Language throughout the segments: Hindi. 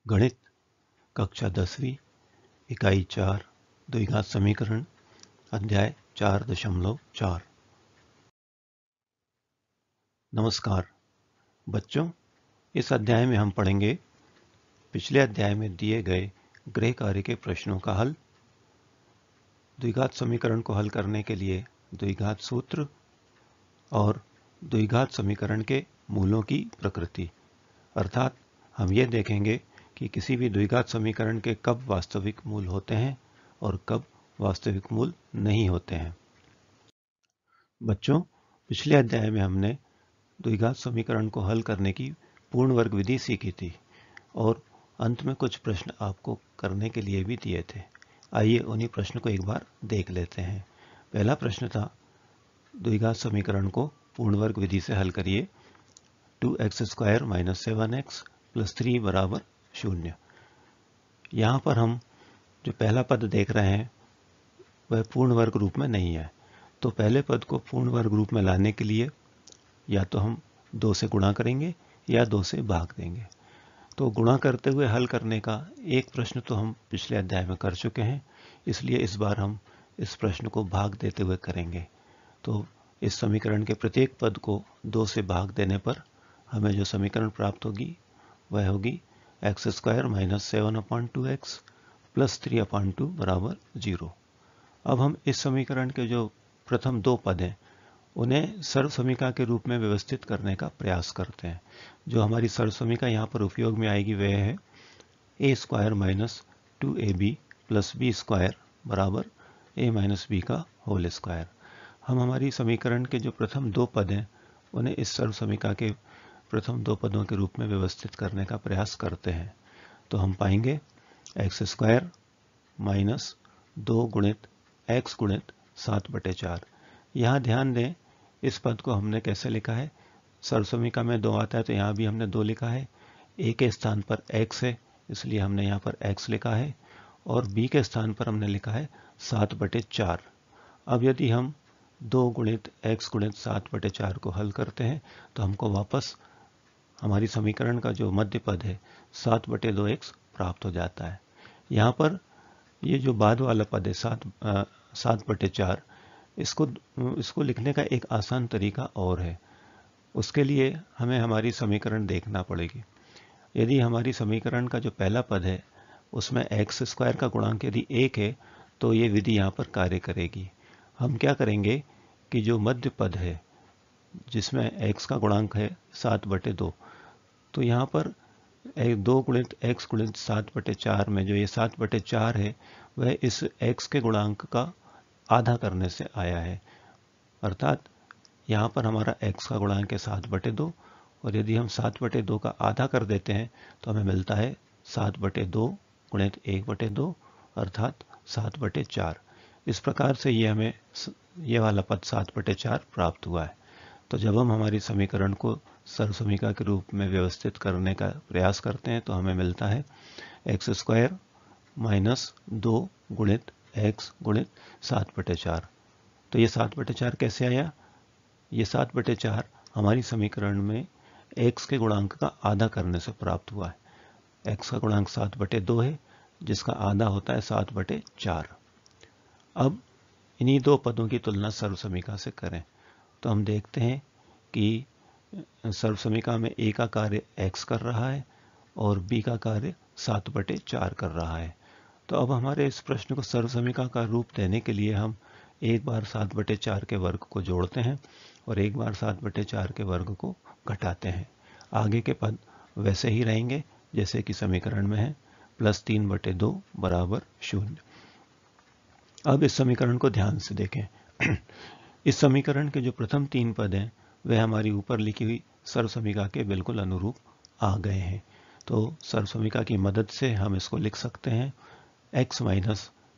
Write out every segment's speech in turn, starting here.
गणित कक्षा 10वीं इकाई 4 द्विघात समीकरण अध्याय 4.4। नमस्कार बच्चों, इस अध्याय में हम पढ़ेंगे पिछले अध्याय में दिए गए गृह कार्य के प्रश्नों का हल, द्विघात समीकरण को हल करने के लिए द्विघात सूत्र और द्विघात समीकरण के मूलों की प्रकृति। अर्थात हम ये देखेंगे कि किसी भी द्विघात समीकरण के कब वास्तविक मूल होते हैं और कब वास्तविक मूल नहीं होते हैं। बच्चों, पिछले अध्याय में हमने द्विघात समीकरण को हल करने की पूर्ण वर्ग विधि सीखी थी और अंत में कुछ प्रश्न आपको करने के लिए भी दिए थे। आइए उन्हीं प्रश्न को एक बार देख लेते हैं। पहला प्रश्न था, द्विघात समीकरण को पूर्ण वर्ग विधि से हल करिए। 2x² - 7x + 3 = 0। यहाँ पर हम जो पहला पद देख रहे हैं वह पूर्ण वर्ग रूप में नहीं है, तो पहले पद को पूर्ण वर्ग रूप में लाने के लिए या तो हम 2 से गुणा करेंगे या 2 से भाग देंगे। तो गुणा करते हुए हल करने का एक प्रश्न तो हम पिछले अध्याय में कर चुके हैं, इसलिए इस बार हम इस प्रश्न को भाग देते हुए करेंगे। तो इस समीकरण के प्रत्येक पद को 2 से भाग देने पर हमें जो समीकरण प्राप्त होगी वह होगी x² - 7/2x + 3/2 = 0। अब हम इस समीकरण के जो प्रथम दो पद हैं उन्हें सर्वसमीका के रूप में व्यवस्थित करने का प्रयास करते हैं। जो हमारी सर्वसमीका यहाँ पर उपयोग में आएगी वह है a² - 2ab + b² = a - b²। हम हमारी समीकरण के जो प्रथम दो पद हैं उन्हें इस सर्वसमीका के प्रथम दो पदों के रूप में व्यवस्थित करने का प्रयास करते हैं। तो हम पाएंगे x² - 2 × x × 7/4। यहाँ ध्यान दें, इस पद को हमने कैसे लिखा है, सर्वसमीका में 2 आता है तो यहाँ भी हमने 2 लिखा है। a के स्थान पर x है इसलिए हमने यहाँ पर x लिखा है और b के स्थान पर हमने लिखा है 7/4। अब यदि हम 2 × x × 7/4 को हल करते हैं तो हमको वापस हमारी समीकरण का जो मध्य पद है 7/2x प्राप्त हो जाता है। यहाँ पर ये जो बाद वाला पद है 7/4, इसको लिखने का एक आसान तरीका और है। उसके लिए हमें हमारी समीकरण देखना पड़ेगी। यदि हमारी समीकरण का जो पहला पद है उसमें x² का गुणांक यदि 1 है तो ये विधि यहाँ पर कार्य करेगी। हम क्या करेंगे कि जो मध्य पद है जिसमें x का गुणांक है 7/2, तो यहाँ पर 2 × x × 7/4 में जो ये 7/4 है वह इस x के गुणांक का आधा करने से आया है। अर्थात यहाँ पर हमारा x का गुणांक है 7/2 और यदि हम 7/2 का आधा कर देते हैं तो हमें मिलता है 7/2 × 1/2 अर्थात 7/4। इस प्रकार से ये वाला पद 7/4 प्राप्त हुआ है। तो जब हम हमारी समीकरण को सर्वसमीका के रूप में व्यवस्थित करने का प्रयास करते हैं तो हमें मिलता है x² - 2 × x × 7/4। तो ये 7/4 कैसे आया? ये 7/4 हमारी समीकरण में x के गुणांक का आधा करने से प्राप्त हुआ है। x का गुणांक 7/2 है जिसका आधा होता है 7/4। अब इन्हीं दो पदों की तुलना सर्वसमीका से करें तो हम देखते हैं कि सर्वसमीका में a का कार्य x कर रहा है और b का कार्य 7/4 कर रहा है। तो अब हमारे इस प्रश्न को सर्वसमीका का रूप देने के लिए हम एक बार 7/4 के वर्ग को जोड़ते हैं और एक बार 7/4 के वर्ग को घटाते हैं। आगे के पद वैसे ही रहेंगे जैसे कि समीकरण में है, +3/2 = 0। अब इस समीकरण को ध्यान से देखें। इस समीकरण के जो प्रथम 3 पद हैं वे हमारी ऊपर लिखी हुई सर्वसमीका के बिल्कुल अनुरूप आ गए हैं। तो सर्वसमीका की मदद से हम इसको लिख सकते हैं x -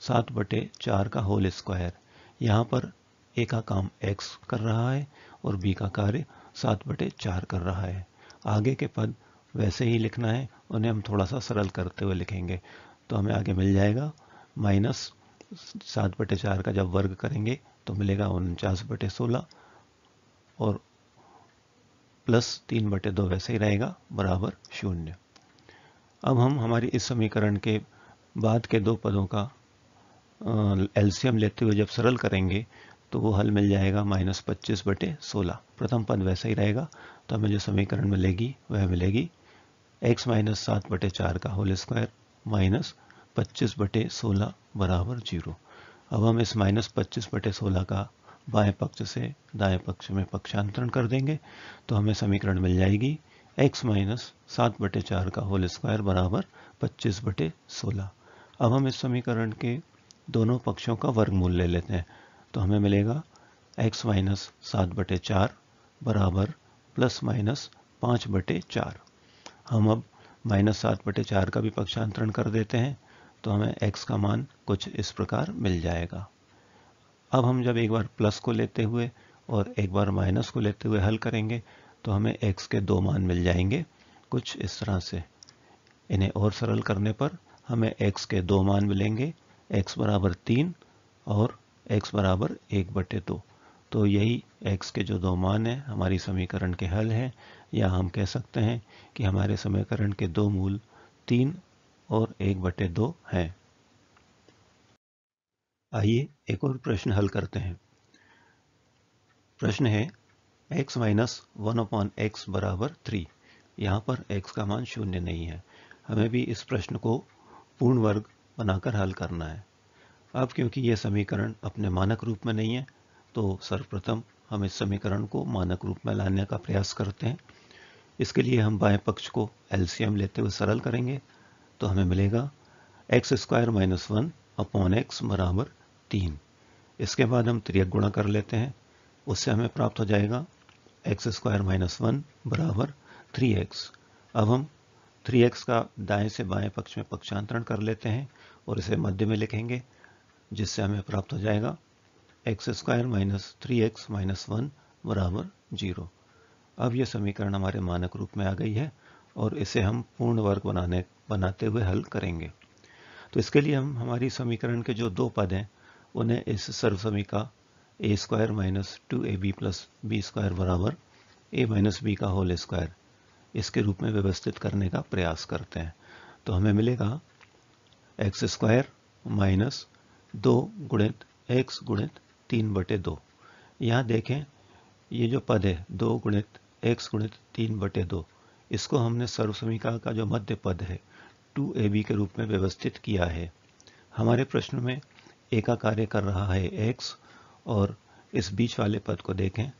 7/4 का होल स्क्वायर। यहाँ पर a का काम x कर रहा है और b का कार्य 7/4 कर रहा है। आगे के पद वैसे ही लिखना है, उन्हें हम थोड़ा सा सरल करते हुए लिखेंगे। तो हमें आगे मिल जाएगा -7/4 का जब वर्ग करेंगे तो मिलेगा 49/16 और +3/2 वैसे ही रहेगा बराबर 0। अब हम हमारी इस समीकरण के बाद के दो पदों का एलसीएम लेते हुए जब सरल करेंगे तो वो हल मिल जाएगा -25/16। प्रथम पद वैसा ही रहेगा, तो हमें जो समीकरण मिलेगी वह मिलेगी x - 7/4 का होल स्क्वायर -25/16 बराबर 0। अब हम इस -25/16 का बाएं पक्ष से दाएं पक्ष में पक्षांतरण कर देंगे तो हमें समीकरण मिल जाएगी x - 7/4 का होल स्क्वायर बराबर 25/16। अब हम इस समीकरण के दोनों पक्षों का वर्गमूल ले लेते हैं तो हमें मिलेगा x - 7/4 बराबर ±5/4। हम अब -7/4 का भी पक्षांतरण कर देते हैं तो हमें x का मान कुछ इस प्रकार मिल जाएगा। अब हम जब एक बार प्लस को लेते हुए और एक बार माइनस को लेते हुए हल करेंगे तो हमें x के दो मान मिल जाएंगे कुछ इस तरह से। इन्हें और सरल करने पर हमें x के दो मान मिलेंगे, x बराबर 3 और x बराबर 1/2। तो यही x के जो दो मान हैं हमारी समीकरण के हल हैं, या हम कह सकते हैं कि हमारे समीकरण के दो मूल 3 और 1/2 हैं। आइए एक और प्रश्न हल करते हैं। प्रश्न है x - 1/x बराबर 3। यहाँ पर x का मान शून्य नहीं है। हमें भी इस प्रश्न को पूर्ण वर्ग बनाकर हल करना है। अब क्योंकि यह समीकरण अपने मानक रूप में नहीं है तो सर्वप्रथम हम इस समीकरण को मानक रूप में लाने का प्रयास करते हैं। इसके लिए हम बाएं पक्ष को एलसीएम लेते हुए सरल करेंगे तो हमें मिलेगा x² - 1/x बराबर 3। इसके बाद हम त्रियक गुणा कर लेते हैं, उससे हमें प्राप्त हो जाएगा x² - 1 बराबर 3x। अब हम 3x का दाएं से बाएं पक्ष में पक्षांतरण कर लेते हैं और इसे मध्य में लिखेंगे, जिससे हमें प्राप्त हो जाएगा x² - 3x - 1 बराबर 0। अब यह समीकरण हमारे मानक रूप में आ गई है और इसे हम पूर्ण वर्ग बनाते हुए हल करेंगे। तो इसके लिए हम हमारी समीकरण के जो दो पद हैं उन्हें इस सर्वसमीका a² - 2ab + b² बराबर a - b का होल स्क्वायर इसके रूप में व्यवस्थित करने का प्रयास करते हैं। तो हमें मिलेगा x² - 2 गुणित x गुणित 3/2। यहाँ देखें ये जो पद है 2 गुणित x गुणित 3/2, इसको हमने सर्वसमीका का जो मध्य पद है 2ab के रूप में व्यवस्थित किया है। हमारे प्रश्न में a का कार्य कर रहा है x, और इस बीच वाले पद को देखें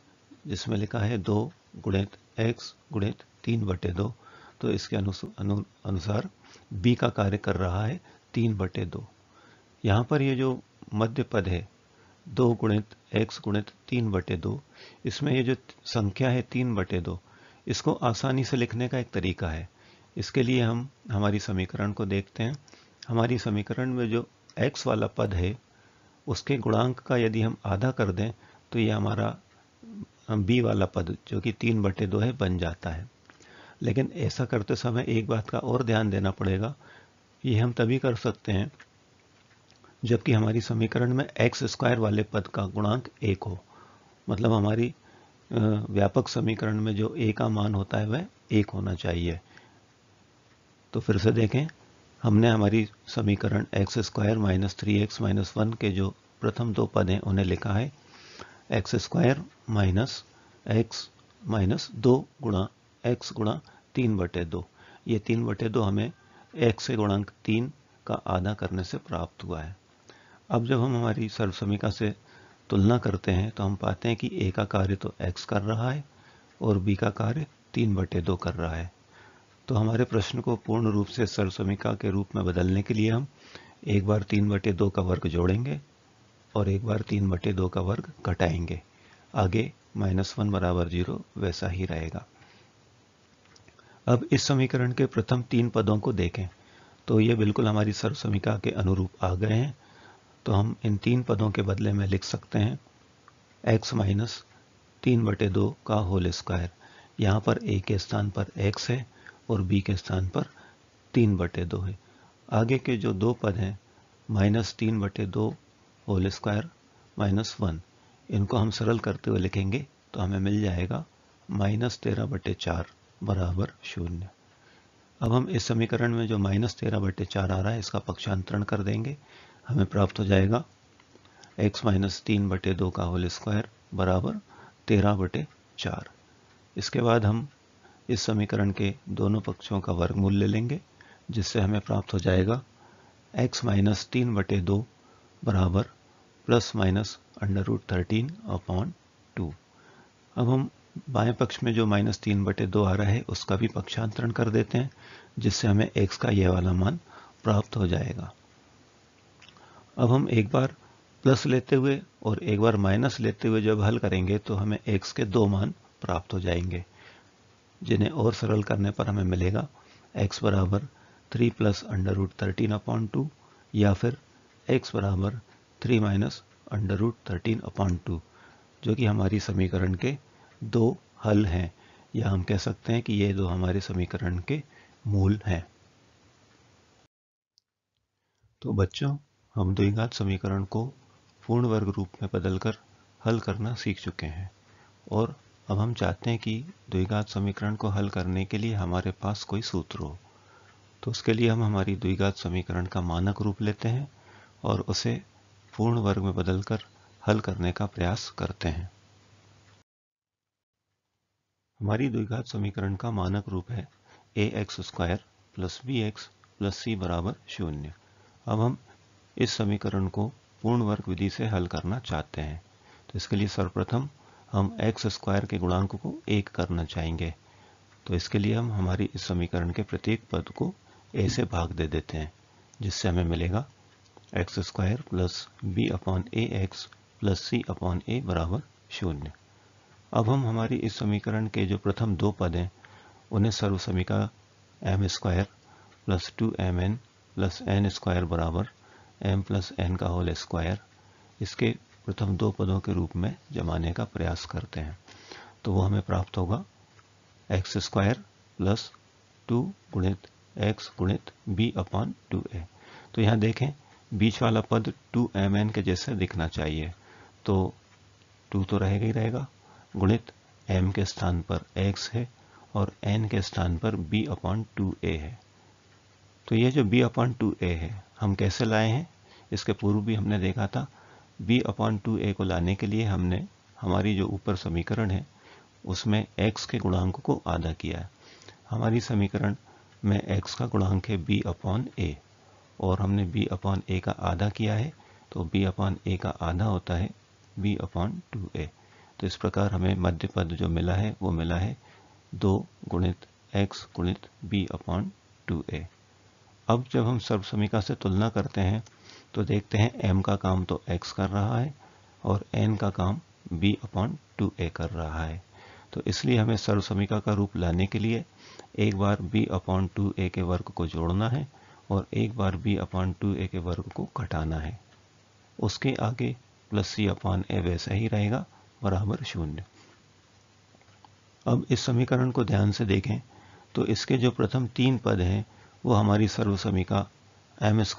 जिसमें लिखा है 2 गुणित x गुणित 3/2, तो इसके अनुसार b का कार्य कर रहा है 3/2। यहाँ पर ये जो मध्य पद है 2 गुणित x गुणित 3/2, इसमें ये जो संख्या है 3/2, इसको आसानी से लिखने का एक तरीका है। इसके लिए हम हमारी समीकरण को देखते हैं। हमारी समीकरण में जो x वाला पद है उसके गुणांक का यदि हम आधा कर दें तो ये हमारा b वाला पद जो कि 3/2 है बन जाता है। लेकिन ऐसा करते समय एक बात का और ध्यान देना पड़ेगा, ये हम तभी कर सकते हैं जबकि हमारी समीकरण में x² वाले पद का गुणांक 1 हो। मतलब हमारी व्यापक समीकरण में जो a का मान होता है वह 1 होना चाहिए। तो फिर से देखें, हमने हमारी समीकरण x² - 3x - 1 के जो प्रथम दो पद हैं उन्हें लिखा है x² - x - 2 गुणा x गुणा 3/2। ये 3/2 हमें x से गुणांक 3 का आधा करने से प्राप्त हुआ है। अब जब हम हमारी सर्वसमीका से तुलना करते हैं तो हम पाते हैं कि a का कार्य तो x कर रहा है और b का कार्य 3/2 कर रहा है। तो हमारे प्रश्न को पूर्ण रूप से सर्वसमीका के रूप में बदलने के लिए हम एक बार 3/2 का वर्ग जोड़ेंगे और एक बार 3/2 का वर्ग घटाएंगे। आगे -1 बराबर 0 वैसा ही रहेगा। अब इस समीकरण के प्रथम 3 पदों को देखें तो ये बिल्कुल हमारी सर्वसमीका के अनुरूप आ गए हैं। तो हम इन 3 पदों के बदले में लिख सकते हैं x - 3/2 का होल स्क्वायर। यहाँ पर a के स्थान पर x है और b के स्थान पर 3/2 है। आगे के जो दो पद हैं -3/2 होल स्क्वायर -1, इनको हम सरल करते हुए लिखेंगे तो हमें मिल जाएगा -13/4 बराबर 0। अब हम इस समीकरण में जो -13/4 आ रहा है इसका पक्षांतरण कर देंगे। हमें प्राप्त हो जाएगा x - 3/2 का होल स्क्वायर बराबर 13/4। इसके बाद हम इस समीकरण के दोनों पक्षों का वर्गमूल ले लेंगे, जिससे हमें प्राप्त हो जाएगा x - 3/2 बराबर ±√13/2। अब हम बाएं पक्ष में जो -3/2 आ रहा है उसका भी पक्षांतरण कर देते हैं, जिससे हमें x का यह वाला मान प्राप्त हो जाएगा। अब हम एक बार प्लस लेते हुए और एक बार माइनस लेते हुए जब हल करेंगे तो हमें x के दो मान प्राप्त हो जाएंगे, जिन्हें और सरल करने पर हमें मिलेगा x बराबर 3 + √13/2 या फिर x बराबर 3 - √13/2, जो कि हमारी समीकरण के दो हल हैं, या हम कह सकते हैं कि ये दो हमारे समीकरण के मूल हैं। तो बच्चों, हम द्विघात समीकरण को पूर्ण वर्ग रूप में बदलकर हल करना सीख चुके हैं, और अब हम चाहते हैं कि द्विघात समीकरण को हल करने के लिए हमारे पास कोई सूत्र हो। तो उसके लिए हम हमारी द्विघात समीकरण का मानक रूप लेते हैं और उसे पूर्ण वर्ग में बदलकर हल करने का प्रयास करते हैं। हमारी द्विघात समीकरण का मानक रूप है ax² + bx + c बराबर 0। अब हम इस समीकरण को पूर्ण वर्ग विधि से हल करना चाहते हैं। तो इसके लिए सर्वप्रथम हम x² के गुणांक को 1 करना चाहेंगे। तो इसके लिए हम हमारी इस समीकरण के प्रत्येक पद को a से भाग दे देते हैं, जिससे हमें मिलेगा x² + b/ax + c/a बराबर 0। अब हम हमारी इस समीकरण के जो प्रथम दो पद हैं उन्हें सर्वसमीका m² + 2mn + n² बराबर m + n का होल स्क्वायर, इसके प्रथम दो पदों के रूप में जमाने का प्रयास करते हैं। तो वो हमें प्राप्त होगा x² + 2 × x × b/2a। तो यहाँ देखें, बीच वाला पद 2mn के जैसे दिखना चाहिए, तो 2 तो रहेगा ही रहेगा, गुणित m के स्थान पर x है और n के स्थान पर b/2a है। तो ये जो b/2a है हम कैसे लाए हैं, इसके पूर्व भी हमने देखा था। b/2a को लाने के लिए हमने हमारी जो ऊपर समीकरण है उसमें x के गुणांक को आधा किया है। हमारी समीकरण में x का गुणांक है b/a और हमने b/a का आधा किया है, तो b/a का आधा होता है b/2a। तो इस प्रकार हमें मध्य पद जो मिला है वो मिला है 2 × x × b/2a। अब जब हम सर्वसमीका से तुलना करते हैं तो देखते हैं m का काम तो x कर रहा है और n का काम b/2a कर रहा है। तो इसलिए हमें सर्वसमीका का रूप लाने के लिए एक बार b/2a के वर्ग को जोड़ना है और एक बार b/2a के वर्ग को घटाना है। उसके आगे +c/a वैसा ही रहेगा बराबर 0। अब इस समीकरण को ध्यान से देखें तो इसके जो प्रथम तीन पद हैं वो हमारी सर्वसमीका m² +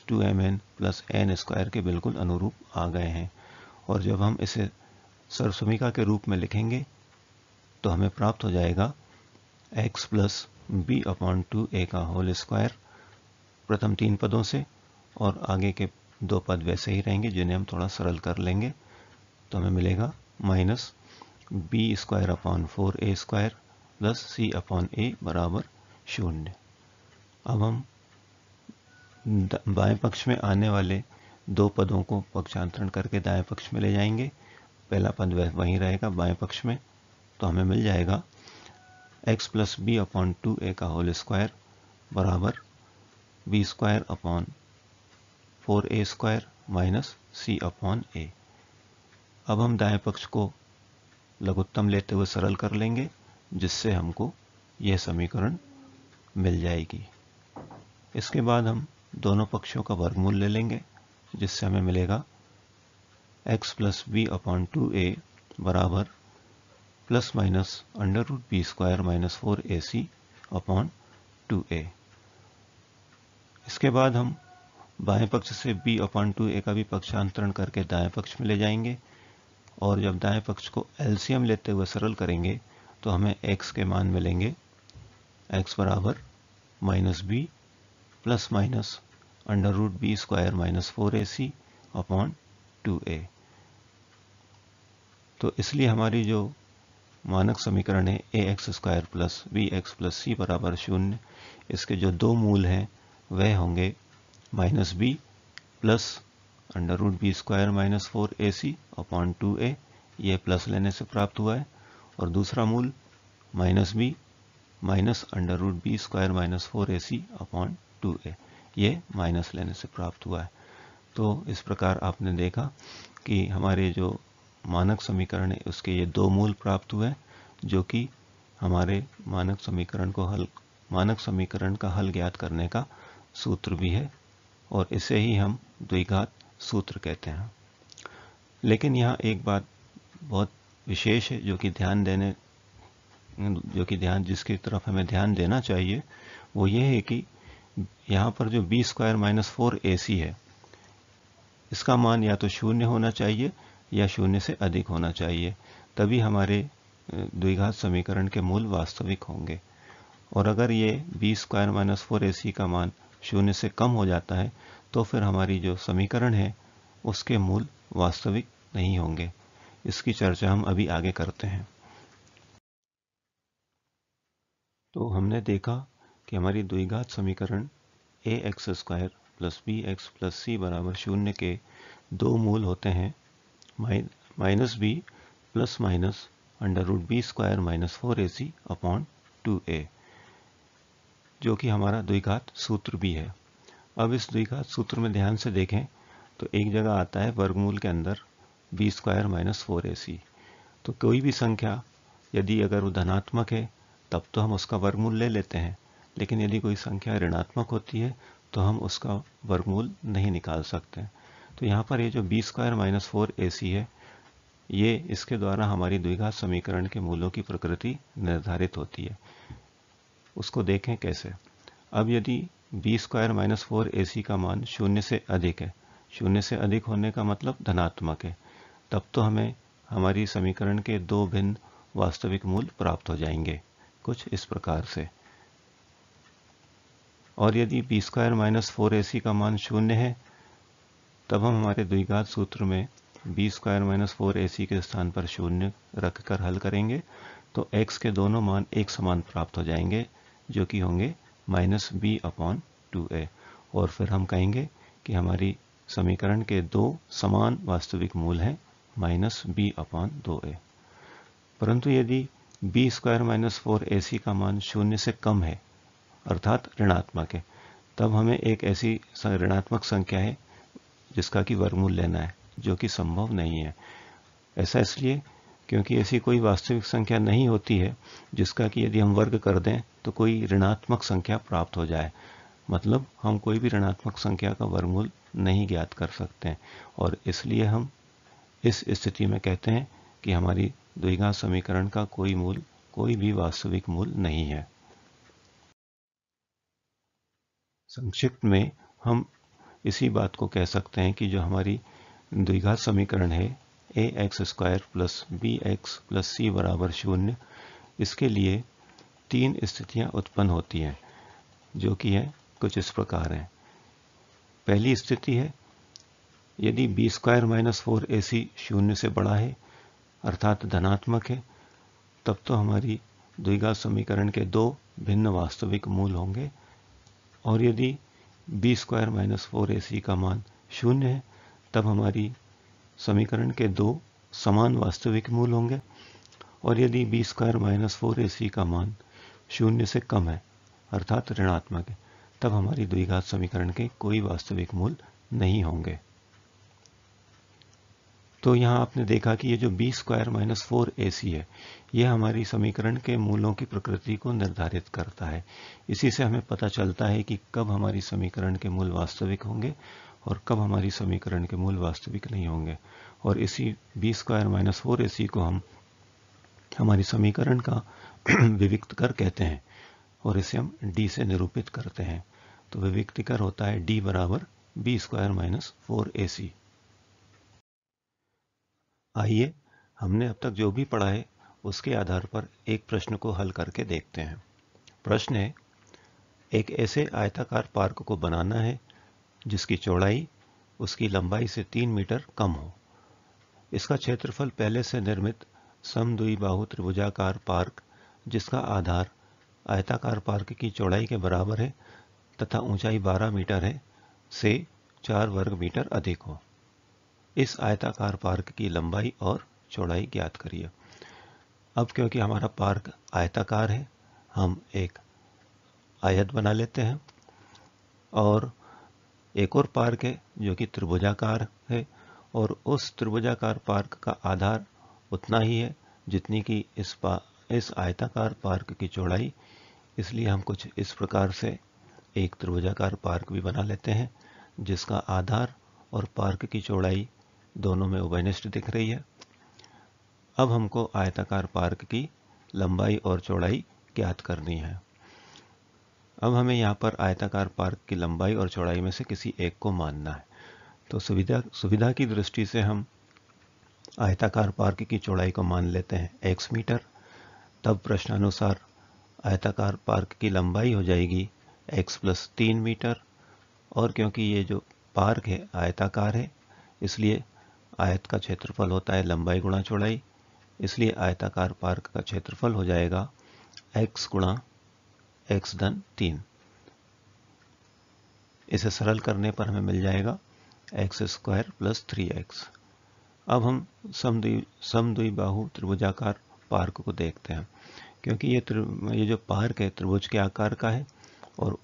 2mn + n² के बिल्कुल अनुरूप आ गए हैं, और जब हम इसे सर्वसमीका के रूप में लिखेंगे तो हमें प्राप्त हो जाएगा x + b/2a का होल स्क्वायर प्रथम तीन पदों से, और आगे के दो पद वैसे ही रहेंगे जिन्हें हम थोड़ा सरल कर लेंगे। तो हमें मिलेगा -b²/4a² + c/a बराबर 0। अब हम बाएं पक्ष में आने वाले दो पदों को पक्षांतरण करके दाएं पक्ष में ले जाएंगे। पहला पद वहीं रहेगा बाएं पक्ष में, तो हमें मिल जाएगा x + b/2a का होल स्क्वायर बराबर b²/4a² - c/a। अब हम दाएं पक्ष को लघुत्तम लेते हुए सरल कर लेंगे, जिससे हमको यह समीकरण मिल जाएगी। इसके बाद हम दोनों पक्षों का वर्गमूल ले लेंगे, जिससे हमें मिलेगा x + b/2a बराबर ±√b² - 4ac/2a। इसके बाद हम बाएं पक्ष से b/2a का भी पक्षांतरण करके दाएं पक्ष में ले जाएंगे, और जब दाएं पक्ष को एलसीएम लेते हुए सरल करेंगे तो हमें x के मान मिलेंगे x बराबर minus B plus minus under root B square minus 4ac upon 2a। तो इसलिए हमारी जो मानक समीकरण है A X square plus B X plus C बराबर 0, इसके जो दो मूल हैं वह होंगे minus B plus under root B square minus 4ac upon 2a, ये प्लस लेने से प्राप्त हुआ है, और दूसरा मूल minus B minus under root B square minus 4ac upon 2a, ये माइनस लेने से प्राप्त हुआ है। तो इस प्रकार आपने देखा कि हमारे जो मानक समीकरण है उसके ये दो मूल प्राप्त हुए, जो कि हमारे मानक समीकरण का हल ज्ञात करने का सूत्र भी है, और इसे ही हम द्विघात सूत्र कहते हैं। लेकिन यहाँ एक बात बहुत विशेष है जिसकी तरफ हमें ध्यान देना चाहिए, वो ये है कि यहाँ पर जो बी स्क्वायर माइनस 4ac है, इसका मान या तो शून्य होना चाहिए या शून्य से अधिक होना चाहिए, तभी हमारे द्विघात समीकरण के मूल वास्तविक होंगे। और अगर ये बी स्क्वायर माइनस 4ac का मान शून्य से कम हो जाता है तो फिर हमारी जो समीकरण है उसके मूल वास्तविक नहीं होंगे। इसकी चर्चा हम अभी आगे करते हैं। तो हमने देखा कि हमारी द्विघात समीकरण A X square plus B X plus C बराबर 0 के दो मूल होते हैं, minus B plus minus under root B square minus 4ac upon 2a, जो कि हमारा द्विघात सूत्र भी है। अब इस द्विघात सूत्र में ध्यान से देखें तो एक जगह आता है वर्गमूल के अंदर बी स्क्वायर माइनस 4ac। तो कोई भी संख्या यदि अगर वो धनात्मक है तब तो हम उसका वर्गमूल ले लेते हैं, लेकिन यदि कोई संख्या ऋणात्मक होती है तो हम उसका वर्गमूल नहीं निकाल सकते। तो यहाँ पर ये जो बी स्क्वायर माइनस 4ac है, ये इसके द्वारा हमारी द्विघात समीकरण के मूलों की प्रकृति निर्धारित होती है। उसको देखें कैसे। अब यदि बी स्क्वायर माइनस 4ac का मान शून्य से अधिक है, शून्य से अधिक होने का मतलब धनात्मक है, तब तो हमें हमारी समीकरण के दो भिन्न वास्तविक मूल प्राप्त हो जाएंगे कुछ इस प्रकार से। और यदि बी स्क्वायर माइनस 4ac का मान शून्य है, तब हम हमारे द्विघात सूत्र में बी स्क्वायर माइनस 4ac के स्थान पर शून्य रखकर हल करेंगे तो x के दोनों मान एक समान प्राप्त हो जाएंगे, जो कि होंगे माइनस बी अपॉन 2a, और फिर हम कहेंगे कि हमारी समीकरण के दो समान वास्तविक मूल हैं माइनस बी अपॉन 2a। परंतु यदि बी स्क्वायर माइनस 4ac का मान शून्य से कम है अर्थात ऋणात्मक है, तब हमें एक ऐसी ऋणात्मक संख्या है जिसका कि वर्गमूल लेना है, जो कि संभव नहीं है। ऐसा इसलिए क्योंकि ऐसी कोई वास्तविक संख्या नहीं होती है जिसका कि यदि हम वर्ग कर दें तो कोई ऋणात्मक संख्या प्राप्त हो जाए। मतलब हम कोई भी ऋणात्मक संख्या का वर्गमूल नहीं ज्ञात कर सकते हैं, और इसलिए हम इस स्थिति में कहते हैं कि हमारी द्विघात समीकरण का कोई भी वास्तविक मूल नहीं है। संक्षिप्त में हम इसी बात को कह सकते हैं कि जो हमारी द्विघात समीकरण है A X square plus B X plus C बराबर 0, इसके लिए तीन स्थितियां उत्पन्न होती हैं, जो कि है कुछ इस प्रकार हैं। पहली स्थिति है यदि बी स्क्वायर माइनस 4ac 0 से बड़ा है अर्थात धनात्मक है, तब तो हमारी द्विघात समीकरण के दो भिन्न वास्तविक मूल होंगे। और यदि बी स्क्वायर माइनस 4ac का मान 0 है, तब हमारी समीकरण के दो समान वास्तविक मूल होंगे। और यदि बी स्क्वायर माइनस 4ac का मान 0 से कम है अर्थात ऋणात्मक है, तब हमारी द्विघात समीकरण के कोई वास्तविक मूल नहीं होंगे। तो यहाँ आपने देखा कि ये जो बी स्क्वायर माइनस 4ac है, यह हमारी समीकरण के मूलों की प्रकृति को निर्धारित करता है। इसी से हमें पता चलता है कि कब हमारी समीकरण के मूल वास्तविक होंगे और कब हमारी समीकरण के मूल वास्तविक नहीं होंगे। और इसी बी स्क्वायर माइनस 4ac को हम हमारी समीकरण का विविक्तकर कहते हैं, और इसे हम d से निरूपित करते हैं। तो विविक्तिकर होता है d बराबर बी स्क्वायर माइनस 4ac। आइए हमने अब तक जो भी पढ़ा है उसके आधार पर एक प्रश्न को हल करके देखते हैं। प्रश्न है एक ऐसे आयताकार पार्क को बनाना है जिसकी चौड़ाई उसकी लंबाई से 3 मीटर कम हो। इसका क्षेत्रफल पहले से निर्मित समद्विबाहु त्रिभुजाकार पार्क जिसका आधार आयताकार पार्क की चौड़ाई के बराबर है तथा ऊंचाई 12 मीटर है से 4 वर्ग मीटर अधिक हो। इस आयताकार पार्क की लंबाई और चौड़ाई ज्ञात करिए। अब क्योंकि हमारा पार्क आयताकार है, हम एक आयत बना लेते हैं और एक और पार्क है जो कि त्रिभुजाकार है और उस त्रिभुजाकार पार्क का आधार उतना ही है जितनी कि इस आयताकार पार्क की चौड़ाई। इसलिए हम कुछ इस प्रकार से एक त्रिभुजाकार पार्क भी बना लेते हैं जिसका आधार और पार्क की चौड़ाई दोनों में उभयनिष्ठ दिख रही है। अब हमको आयताकार पार्क की लंबाई और चौड़ाई ज्ञात करनी है। अब हमें यहाँ पर आयताकार पार्क की लंबाई और चौड़ाई में से किसी एक को मानना है। तो सुविधा की दृष्टि से हम आयताकार पार्क की चौड़ाई को मान लेते हैं x मीटर। तब प्रश्नानुसार आयताकार पार्क की लंबाई हो जाएगी x + 3 मीटर। और क्योंकि ये जो पार्क है आयताकार है, इसलिए आयत का क्षेत्रफल होता है लंबाई गुणा चौड़ाई। इसलिए आयताकार पार्क का क्षेत्रफल हो जाएगा x गुणा x धन 3। इसे सरल करने पर हमें मिल जाएगा x² + 3x। अब हम समद्विबाहु त्रिभुजाकार पार्क को देखते हैं। क्योंकि ये जो पार्क है त्रिभुज के आकार का है और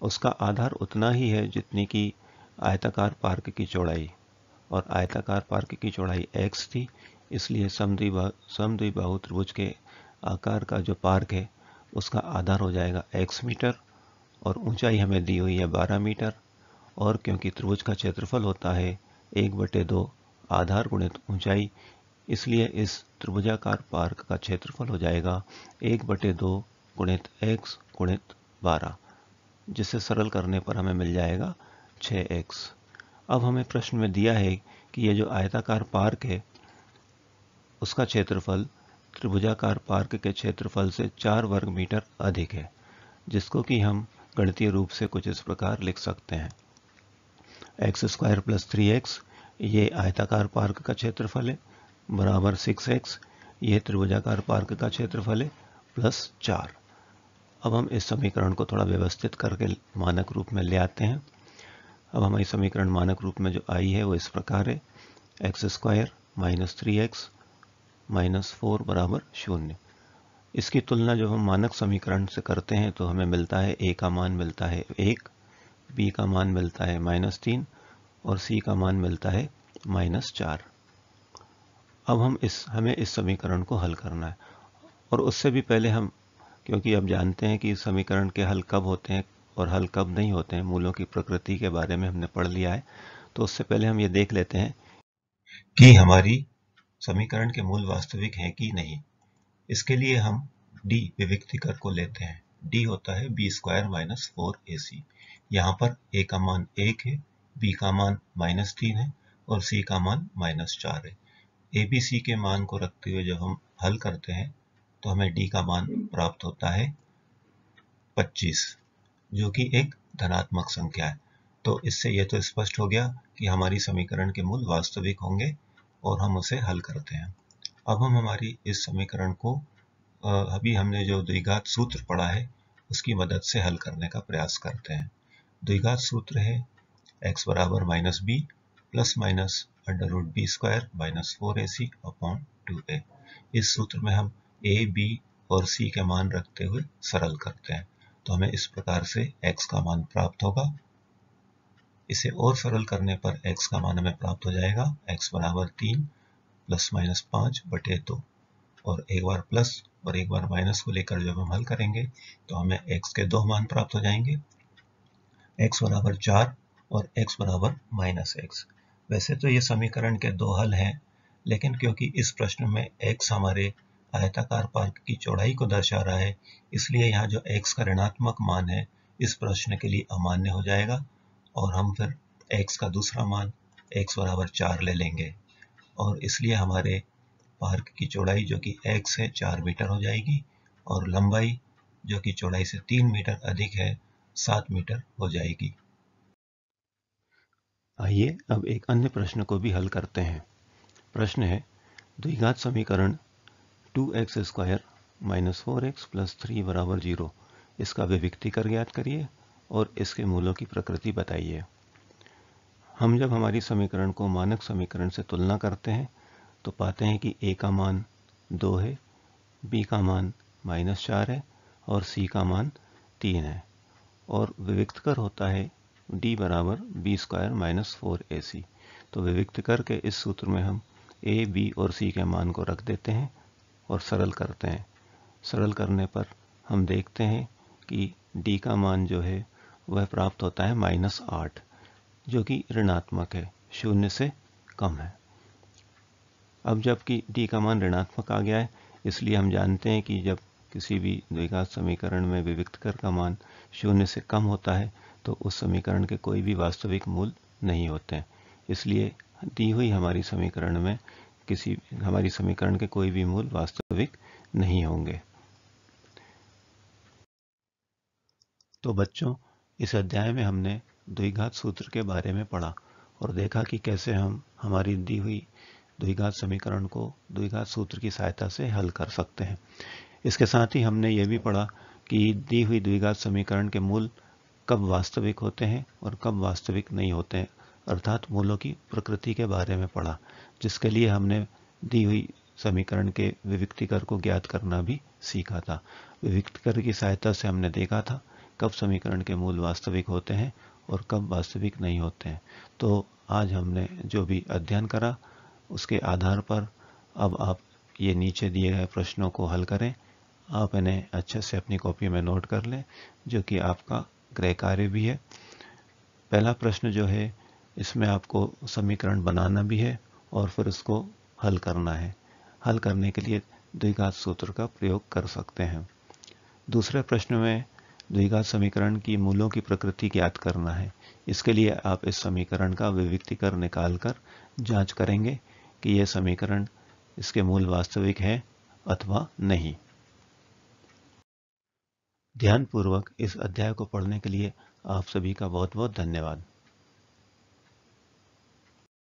उसका आधार उतना ही है जितनी कि आयताकार पार्क की चौड़ाई, और आयताकार पार्क की चौड़ाई x थी। इसलिए समद्विबाहु त्रिभुज के आकार का जो पार्क है उसका आधार हो जाएगा x मीटर और ऊंचाई हमें दी हुई है 12 मीटर। और क्योंकि त्रिभुज का क्षेत्रफल होता है 1/2 आधार गुणित ऊंचाई, इसलिए इस त्रिभुजाकार पार्क का क्षेत्रफल हो जाएगा 1/2 गुणित x गुणित 12, जिसे सरल करने पर हमें मिल जाएगा 6x। अब हमें प्रश्न में दिया है कि ये जो आयताकार पार्क है उसका क्षेत्रफल त्रिभुजाकार पार्क के क्षेत्रफल से 4 वर्ग मीटर अधिक है, जिसको कि हम गणितीय रूप से कुछ इस प्रकार लिख सकते हैं। x² + 3x ये आयताकार पार्क का क्षेत्रफल है बराबर 6x ये त्रिभुजाकार पार्क का क्षेत्रफल है प्लस 4। अब हम इस समीकरण को थोड़ा व्यवस्थित करके मानक रूप में ले आते हैं। अब हमारी समीकरण मानक रूप में जो आई है वो इस प्रकार है x² - 3x - 4 बराबर 0। इसकी तुलना जब हम मानक समीकरण से करते हैं तो हमें मिलता है a का मान मिलता है 1, b का मान मिलता है -3 और c का मान मिलता है -4। अब हमें इस समीकरण को हल करना है, और उससे भी पहले हम, क्योंकि अब जानते हैं कि इस समीकरण के हल कब होते हैं और हल कब नहीं होते हैं, मूलों की प्रकृति के बारे में हमने पढ़ लिया है, तो उससे पहले हम ये देख लेते हैं कि हमारी समीकरण के मूल वास्तविक हैं कि नहीं। इसके लिए हम d विविक्तिकर को लेते हैं। d होता है b² - 4ac। यहाँ पर a का मान 1 है, b का मान -3 है और c का मान -4 है। a b c के मान को रखते हुए जब हम हल करते हैं तो हमें d का मान प्राप्त होता है 25, जो कि एक धनात्मक संख्या है। तो इससे यह तो स्पष्ट हो गया कि हमारी समीकरण के मूल वास्तविक होंगे और हम उसे हल करते हैं। अब हम हमारी इस समीकरण को अभी हमने जो द्विघात सूत्र पढ़ा है उसकी मदद से हल करने का प्रयास करते हैं। द्विघात सूत्र है x बराबर -b ± √b² - 4ac / 2a। इस सूत्र में हम a, b और c के मान रखते हुए सरल करते हैं, तो हमें इस प्रकार से x का मान प्राप्त होगा। इसे और सरल करने पर x का मान हमें प्राप्त हो जाएगा x बराबर 3 ± 5/2, और एक बार प्लस और एक बार माइनस को लेकर जब हम हल करेंगे तो हमें x के 2 मान प्राप्त हो जाएंगे, x बराबर 4 और x बराबर -x। वैसे तो ये समीकरण के 2 हल हैं, लेकिन क्योंकि इस प्रश्न में x हमारे आयताकार पार्क की चौड़ाई को दर्शा रहा है, इसलिए यहाँ जो x का ऋणात्मक मान है इस प्रश्न के लिए अमान्य हो जाएगा और हम फिर x का दूसरा मान x बराबर 4 ले लेंगे, और इसलिए हमारे पार्क की चौड़ाई जो कि x है 4 मीटर हो जाएगी और लंबाई जो कि चौड़ाई से 3 मीटर अधिक है 7 मीटर हो जाएगी। आइए अब एक अन्य प्रश्न को भी हल करते हैं। प्रश्न है, द्विघात समीकरण 2x² - 4x + 3 = 0, इसका विविक्तीकर ज्ञात करिए और इसके मूलों की प्रकृति बताइए। हम जब हमारी समीकरण को मानक समीकरण से तुलना करते हैं तो पाते हैं कि a का मान 2 है, b का मान -4 है और c का मान 3 है और विविक्तकर होता है d = b² - 4ac। तो विविक्तकर के इस सूत्र में हम a, b और c के मान को रख देते हैं और सरल करते हैं। सरल करने पर हम देखते हैं कि d का मान जो है वह प्राप्त होता है -8, जो कि ऋणात्मक है, 0 से कम है। अब जबकि d का मान ऋणात्मक आ गया है, इसलिए हम जानते हैं कि जब किसी भी द्विघात समीकरण में विविक्तकर का मान 0 से कम होता है तो उस समीकरण के कोई भी वास्तविक मूल नहीं होते हैं। इसलिए दी हुई हमारी समीकरण के कोई भी मूल वास्तविक नहीं होंगे। तो बच्चों, इस अध्याय में हमने द्विघात सूत्र के बारे में पढ़ा और देखा कि कैसे हम हमारी दी हुई द्विघात समीकरण को द्विघात सूत्र की सहायता से हल कर सकते हैं। इसके साथ ही हमने ये भी पढ़ा कि दी हुई द्विघात समीकरण के मूल कब वास्तविक होते हैं और कब वास्तविक नहीं होते हैं, अर्थात मूलों की प्रकृति के बारे में पढ़ा, जिसके लिए हमने दी हुई समीकरण के विविक्तीकर को ज्ञात करना भी सीखा था। विविक्तीकर की सहायता से हमने देखा था कब समीकरण के मूल वास्तविक होते हैं और कब वास्तविक नहीं होते हैं। तो आज हमने जो भी अध्ययन करा उसके आधार पर अब आप ये नीचे दिए गए प्रश्नों को हल करें। आप इन्हें अच्छे से अपनी कॉपी में नोट कर लें, जो कि आपका गृह कार्य भी है। पहला प्रश्न जो है इसमें आपको समीकरण बनाना भी है और फिर उसको हल करना है। हल करने के लिए द्विघात सूत्र का प्रयोग कर सकते हैं। दूसरे प्रश्न में द्विघात समीकरण की मूलों की प्रकृति ज्ञात करना है। इसके लिए आप इस समीकरण का विविक्तीकर निकालकर जांच करेंगे कि यह समीकरण इसके मूल वास्तविक है अथवा नहीं। ध्यानपूर्वक इस अध्याय को पढ़ने के लिए आप सभी का बहुत बहुत धन्यवाद।